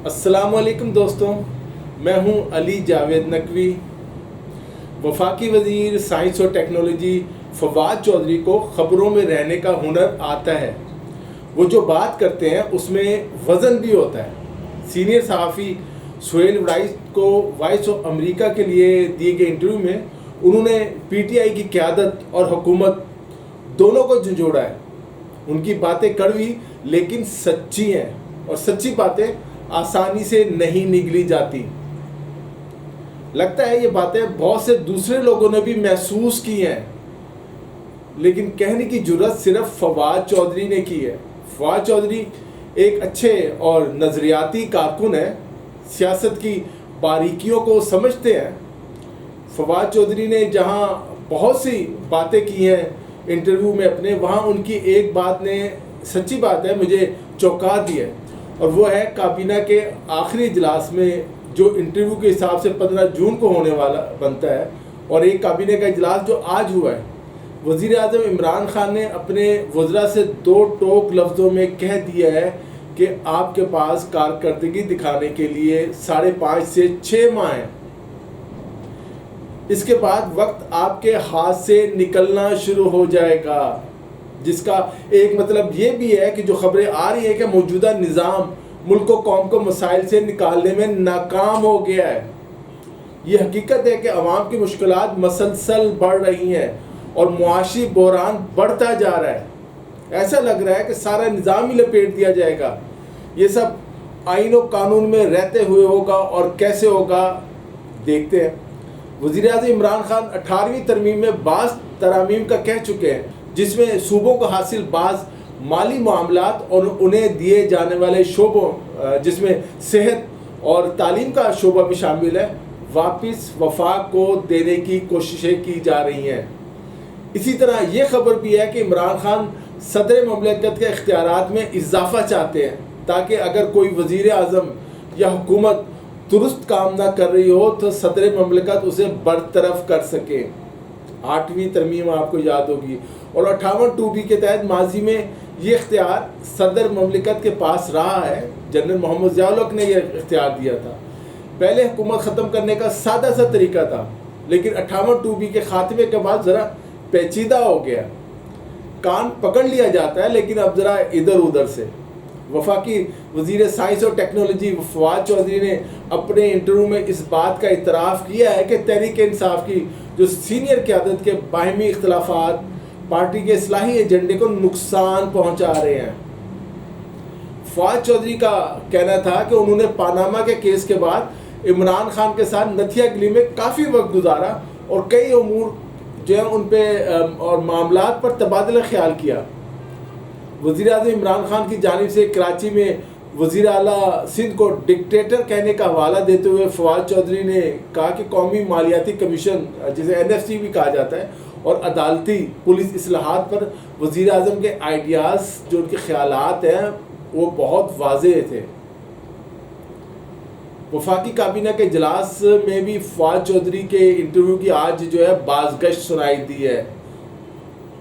السلام علیکم دوستوں، میں ہوں علی جاوید نقوی۔ وفاقی وزیر سائنس اور ٹیکنالوجی فواد چودھری کو خبروں میں رہنے کا ہنر آتا ہے۔ وہ جو بات کرتے ہیں اس میں وزن بھی ہوتا ہے۔ سینئر صحافی سہیل وائس کو وائس آف امریکہ کے لیے دیے گئے انٹرویو میں انہوں نے پی ٹی آئی کی قیادت اور حکومت دونوں کو جھنجھوڑا ہے۔ ان کی باتیں کڑوی لیکن سچی ہیں، اور سچی باتیں آسانی سے نہیں نگلی جاتی۔ لگتا ہے یہ باتیں بہت سے دوسرے لوگوں نے بھی محسوس کی ہیں، لیکن کہنے کی جرات صرف فواد چودھری نے کی ہے۔ فواد چودھری ایک اچھے اور نظریاتی کارکن ہیں، سیاست کی باریکیوں کو سمجھتے ہیں۔ فواد چودھری نے جہاں بہت سی باتیں کی ہیں انٹرویو میں اپنے، وہاں ان کی ایک بات نے، سچی بات ہے، مجھے چونکا دیا ہے، اور وہ ہے کابینہ کے آخری اجلاس میں جو انٹرویو کے حساب سے 15 جون کو ہونے والا بنتا ہے، اور ایک کابینہ کا اجلاس جو آج ہوا ہے۔ وزیر اعظم عمران خان نے اپنے وزراء سے 2 ٹوک لفظوں میں کہہ دیا ہے کہ آپ کے پاس کارکردگی دکھانے کے لیے 5.5 سے 6 ماہ ہیں۔ اس کے بعد وقت آپ کے ہاتھ سے نکلنا شروع ہو جائے گا، جس کا ایک مطلب یہ بھی ہے کہ جو خبریں آ رہی ہیں کہ موجودہ نظام ملک و قوم کو مسائل سے نکالنے میں ناکام ہو گیا ہے۔ یہ حقیقت ہے کہ عوام کی مشکلات مسلسل بڑھ رہی ہیں اور معاشی بحران بڑھتا جا رہا ہے۔ ایسا لگ رہا ہے کہ سارا نظام ہی لپیٹ دیا جائے گا۔ یہ سب آئین و قانون میں رہتے ہوئے ہوگا، اور کیسے ہوگا دیکھتے ہیں۔ وزیر اعظم عمران خان 18ویں ترمیم میں بعض ترامیم کا کہہ چکے ہیں، جس میں صوبوں کو حاصل بعض مالی معاملات اور انہیں دیے جانے والے شعبوں، جس میں صحت اور تعلیم کا شعبہ بھی شامل ہے، واپس وفاق کو دینے کی کوششیں کی جا رہی ہیں۔ اسی طرح یہ خبر بھی ہے کہ عمران خان صدر مملکت کے اختیارات میں اضافہ چاہتے ہیں، تاکہ اگر کوئی وزیر اعظم یا حکومت درست کام نہ کر رہی ہو تو صدر مملکت اسے برطرف کر سکے۔ 8ویں ترمیم آپ کو یاد ہوگی، اور 58 2B کے تحت ماضی میں یہ اختیار صدر مملکت کے پاس رہا ہے۔ جنرل محمد ضیاء الحق نے یہ اختیار دیا تھا۔ پہلے حکومت ختم کرنے کا سادہ سا طریقہ تھا، لیکن 58 2B کے خاتمے کے بعد ذرا پیچیدہ ہو گیا۔ کان پکڑ لیا جاتا ہے، لیکن اب ذرا ادھر ادھر سے۔ وفاقی وزیر سائنس اور ٹیکنالوجی فواد چودھری نے اپنے انٹرویو میں اس بات کا اعتراف کیا ہے کہ تحریک انصاف کی جو سینئر قیادت کے باہمی اختلافات پارٹی کے اصلاحی ایجنڈے کو نقصان پہنچا رہے ہیں۔ فواد چودھری کا کہنا تھا کہ انہوں نے پاناما کے کیس کے بعد عمران خان کے ساتھ نتھیا گلی میں کافی وقت گزارا، اور کئی امور جو ہیں ان پہ اور معاملات پر تبادلہ خیال کیا۔ وزیر اعظم عمران خان کی جانب سے کراچی میں وزیر اعلیٰ سندھ کو ڈکٹیٹر کہنے کا حوالہ دیتے ہوئے فواد چودھری نے کہا کہ قومی مالیاتی کمیشن، جسے NFC بھی کہا جاتا ہے، اور عدالتی پولیس اصلاحات پر وزیر اعظم کے آئیڈیاز، جو ان کے خیالات ہیں، وہ بہت واضح تھے۔ وفاقی کابینہ کے اجلاس میں بھی فواد چودھری کے انٹرویو کی آج جو ہے بازگشت سنائی دی ہے۔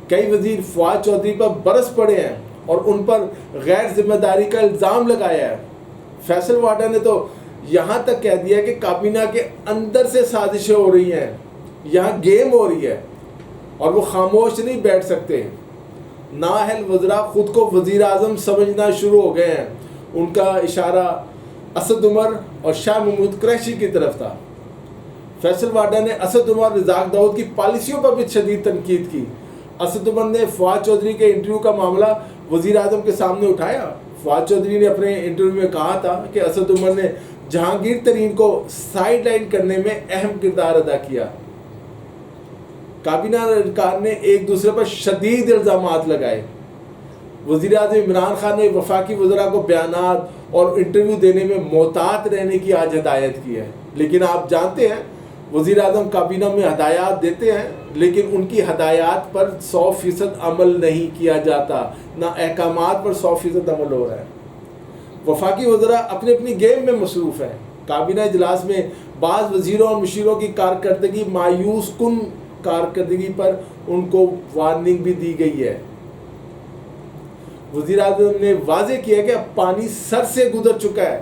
کئی وزیر فواد چودھری پر برس پڑے ہیں اور ان پر غیر ذمہ داری کا الزام لگایا ہے۔ فیصل واڈا نے تو یہاں تک کہہ دیا کہ کابینہ کے اندر سے سازشیں ہو رہی ہیں، یہاں گیم ہو رہی ہے، اور وہ خاموش نہیں بیٹھ سکتے۔ نااہل وزراء خود کو وزیر اعظم سمجھنا شروع ہو گئے ہیں۔ ان کا اشارہ اسد عمر اور شاہ محمود قریشی کی طرف تھا۔ فیصل واڈا نے اسد عمر اور رزاق داؤد کی پالیسیوں پر بھی شدید تنقید کی۔ اسد عمر نے فواد چودھری کے انٹرویو کا معاملہ وزیر اعظم کے سامنے اٹھایا۔ فواد چودھری نے اپنے انٹرویو میں کہا تھا کہ اسد عمر نے جہانگیر ترین کو سائیڈ لائن کرنے میں اہم کردار ادا کیا۔ کابینہ ارکان نے ایک دوسرے پر شدید الزامات لگائے۔ وزیر اعظم عمران خان نے وفاقی وزراء کو بیانات اور انٹرویو دینے میں محتاط رہنے کی آج ہدایت کی ہے، لیکن آپ جانتے ہیں وزیر اعظم کابینہ میں ہدایات دیتے ہیں، لیکن ان کی ہدایات پر 100% عمل نہیں کیا جاتا، نہ احکامات پر 100% عمل ہو رہا ہے۔ وفاقی وزراء اپنی اپنی گیم میں مصروف ہیں۔ کابینہ اجلاس میں بعض وزیروں اور مشیروں کی کارکردگی مایوس کن کارکردگی پر ان کو وارننگ بھی دی گئی ہے۔ وزیر اعظم نے واضح کیا کہ اب پانی سر سے گزر چکا ہے۔